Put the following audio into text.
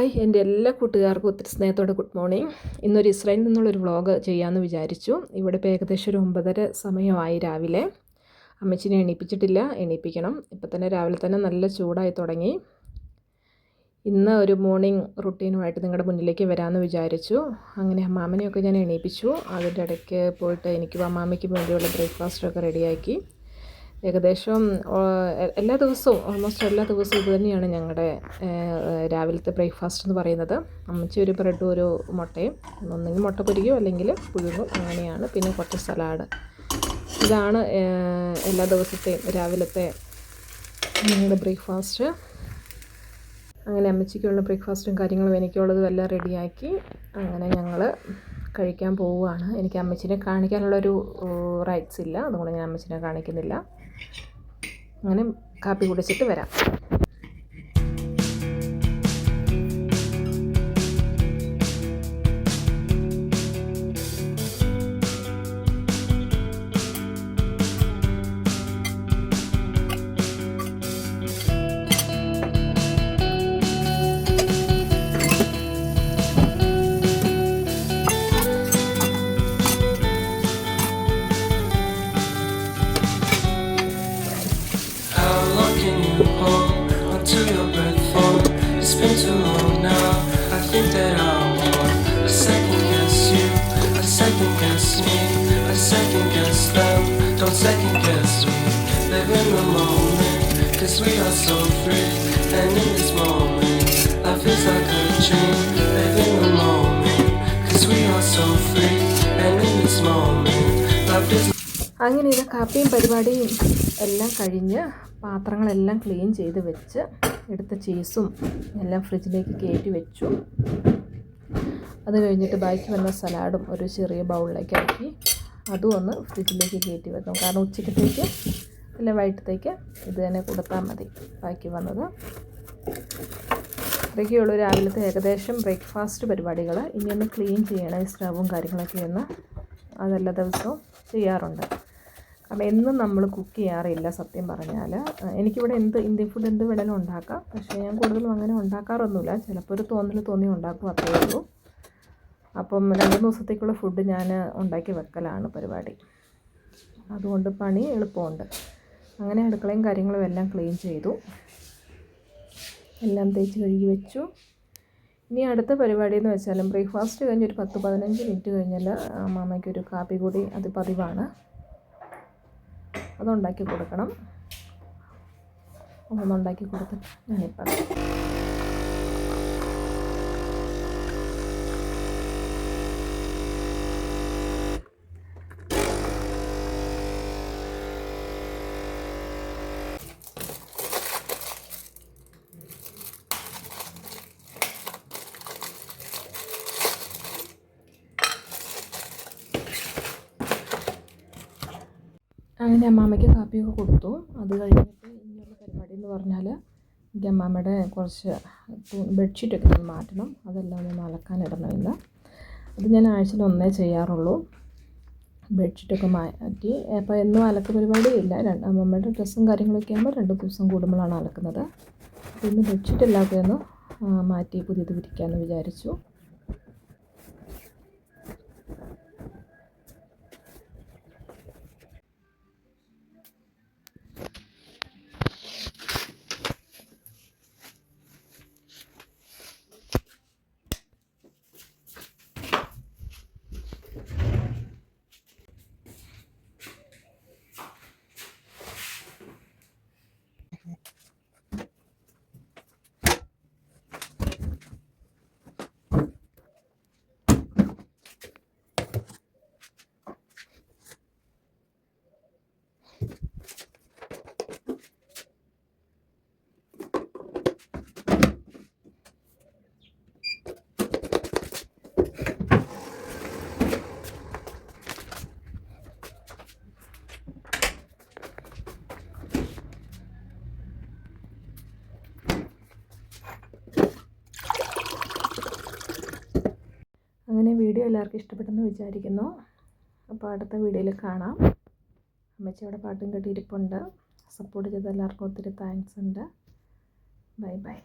Hi എൻ്റെ എല്ലാ കൂട്ടുകാർക്കും ഒത്തിരി സ്നേഹത്തോടെ ഗുഡ് മോർണിംഗ്. ഇന്നൊരു ഇസ്രായേലിൽ നിന്നുള്ളൊരു വ്ളോഗ് ചെയ്യാമെന്ന് വിചാരിച്ചു. ഇവിടെ ഇപ്പോൾ ഏകദേശം ഒരു 9:30 സമയമായി രാവിലെ. അമ്മച്ചിനെ എണീപ്പിച്ചിട്ടില്ല, എണീപ്പിക്കണം. ഇപ്പം തന്നെ രാവിലെ തന്നെ നല്ല ചൂടായി തുടങ്ങി. ഇന്ന് ഒരു മോർണിംഗ് റുട്ടീനുമായിട്ട് നിങ്ങളുടെ മുന്നിലേക്ക് വരാമെന്ന് വിചാരിച്ചു. അങ്ങനെ അമ്മാമ്മനെയൊക്കെ ഞാൻ എണീപ്പിച്ചു. അതിൻ്റെ ഇടയ്ക്ക് പോയിട്ട് എനിക്കും അമ്മാമ്മയ്ക്കും വേണ്ടിയുള്ള ബ്രേക്ക്ഫാസ്റ്റൊക്കെ റെഡിയാക്കി. ഏകദേശം എല്ലാ ദിവസവും ഓൾമോസ്റ്റ് എല്ലാ ദിവസവും ഇത് തന്നെയാണ് ഞങ്ങളുടെ രാവിലത്തെ ബ്രേക്ക്ഫാസ്റ്റ് എന്ന് പറയുന്നത്. അമ്മച്ചി ഒരു ബ്രെഡും ഒരു മുട്ടയും, ഒന്നെങ്കിൽ മുട്ട പൊരിക്കും അല്ലെങ്കിൽ പുഴുങ്ങും, അങ്ങനെയാണ്. പിന്നെ കുറച്ച് സലാഡ്. ഇതാണ് എല്ലാ ദിവസത്തെയും രാവിലത്തെ ഞങ്ങളുടെ ബ്രേക്ക്ഫാസ്റ്റ്. അങ്ങനെ അമ്മച്ചിക്കുള്ള ബ്രേക്ക്ഫാസ്റ്റും കാര്യങ്ങളും എനിക്കുള്ളതും എല്ലാം റെഡിയാക്കി അങ്ങനെ ഞങ്ങൾ കഴിക്കാൻ പോവുകയാണ്. എനിക്ക് അമ്മച്ചിനെ കാണിക്കാനുള്ളൊരു റൈറ്റ്സ് ഇല്ല, അതുകൊണ്ട് ഞാൻ അമ്മച്ചിനെ കാണിക്കുന്നില്ല. അങ്ങനെ കാപ്പി കുടിച്ചിട്ട് വരാം. Been too long now. I think that I want a second guess you, a second guess me, a second guess them. Don't second guess me. Live in the moment, 'cause we are so free. And in this moment, life is like a dream. Live in the moment, 'cause we are so free. And in this moment, life is. അങ്ങനെ ഇത് കാപ്പിയും പരിപാടിയും എല്ലാം കഴിഞ്ഞ് പാത്രങ്ങളെല്ലാം clean ചെയ്ത് വെച്ച് എടുത്ത ചീസും എല്ലാം ഫ്രിഡ്ജിലേക്ക് കയറ്റി വെച്ചു. അത് കഴിഞ്ഞിട്ട് ബാക്കി വന്ന സലാഡും ഒരു ചെറിയ ബൗളിലേക്ക് ആക്കി അതും ഒന്ന് ഫ്രിഡ്ജിലേക്ക് കയറ്റി വെക്കും. കാരണം ഉച്ചക്കത്തേക്ക് അല്ല വൈകിട്ടത്തേക്ക് ഇത് തന്നെ കൊടുത്താൽ മതി. ബാക്കി വന്നത് ഇതൊക്കെയുള്ളൂ രാവിലത്തെ ഏകദേശം ബ്രേക്ക്ഫാസ്റ്റ് പരിപാടികൾ. ഇനി ഒന്ന് ക്ലീൻ ചെയ്യണം ഈ സ്റ്റവും കാര്യങ്ങളൊക്കെ ഒന്ന്. അതെല്ലാ ദിവസവും ചെയ്യാറുണ്ട്. കാരണം എന്നും നമ്മൾ കുക്ക് ചെയ്യാറില്ല സത്യം പറഞ്ഞാൽ. എനിക്കിവിടെ ഇന്ത്യൻ ഫുഡ് എന്ത് വേണമെങ്കിലും ഉണ്ടാക്കാം, പക്ഷേ ഞാൻ കൂടുതലും അങ്ങനെ ഉണ്ടാക്കാറൊന്നുമില്ല. ചിലപ്പോൾ ഒരു തോന്നി ഉണ്ടാക്കും, അത്രയേ ഉള്ളൂ. അപ്പം 2 ദിവസത്തേക്കുള്ള ഫുഡ് ഞാൻ ഉണ്ടാക്കി വെക്കലാണ് പരിപാടി. അതുകൊണ്ട് പണി എളുപ്പമുണ്ട്. അങ്ങനെ അടുക്കളയും കാര്യങ്ങളും എല്ലാം ക്ലീൻ ചെയ്തു, എല്ലാം തേച്ച് കഴുകി വെച്ചു. ഇനി അടുത്ത പരിപാടി എന്ന് വെച്ചാലും ബ്രേക്ക്ഫാസ്റ്റ് കഴിഞ്ഞ് ഒരു 10-15 മിനിറ്റ് കഴിഞ്ഞാൽ അമ്മാമ്മയ്ക്കൊരു കാപ്പി കൂടി അത് പതിവാണ്. അതുണ്ടാക്കി കൊടുക്കണം. ഒന്നുണ്ടാക്കി കൊടുത്തിട്ട് ഞാനിപ്പോൾ അങ്ങനെ അമ്മാമ്മയ്ക്ക് കാപ്പിയൊക്കെ കൊടുത്തു. അത് കഴിഞ്ഞിട്ട് ഇനിയുള്ള പരിപാടി എന്ന് പറഞ്ഞാൽ എനിക്ക് അമ്മാമ്മയുടെ കുറച്ച് ബെഡ്ഷീറ്റൊക്കെ ഒന്ന് മാറ്റണം. അതെല്ലാം ഒന്ന് അലക്കാനിടണം ഇന്ന്. അത് ഞാൻ ആഴ്ചയിൽ ഒന്നേ ചെയ്യാറുള്ളൂ. ബെഡ്ഷീറ്റൊക്കെ മാറ്റി. അപ്പോൾ എന്നും അലക്ക് പരിപാടിയില്ല. അമ്മമ്മയുടെ ഡ്രസ്സും കാര്യങ്ങളൊക്കെ ആകുമ്പോൾ 2 ദിവസം കൂടുമ്പോഴാണ് അലക്കുന്നത്. അപ്പോൾ ഇന്ന് ബെഡ്ഷീറ്റ് എല്ലാമൊക്കെ ഒന്ന് മാറ്റി പുതിയത് വിരിക്കാമെന്ന് വിചാരിച്ചു. അങ്ങനെ വീഡിയോ എല്ലാവർക്കും ഇഷ്ടപ്പെട്ടെന്ന് വിചാരിക്കുന്നു. അപ്പോൾ അടുത്ത വീഡിയോയിൽ കാണാം. അമ്മച്ചി അവിടെ പാട്ടും കേട്ടിരിപ്പുണ്ട്. സപ്പോർട്ട് ചെയ്ത എല്ലാവർക്കും ഒത്തിരി താങ്ക്സ് ഉണ്ട്. Bye bye.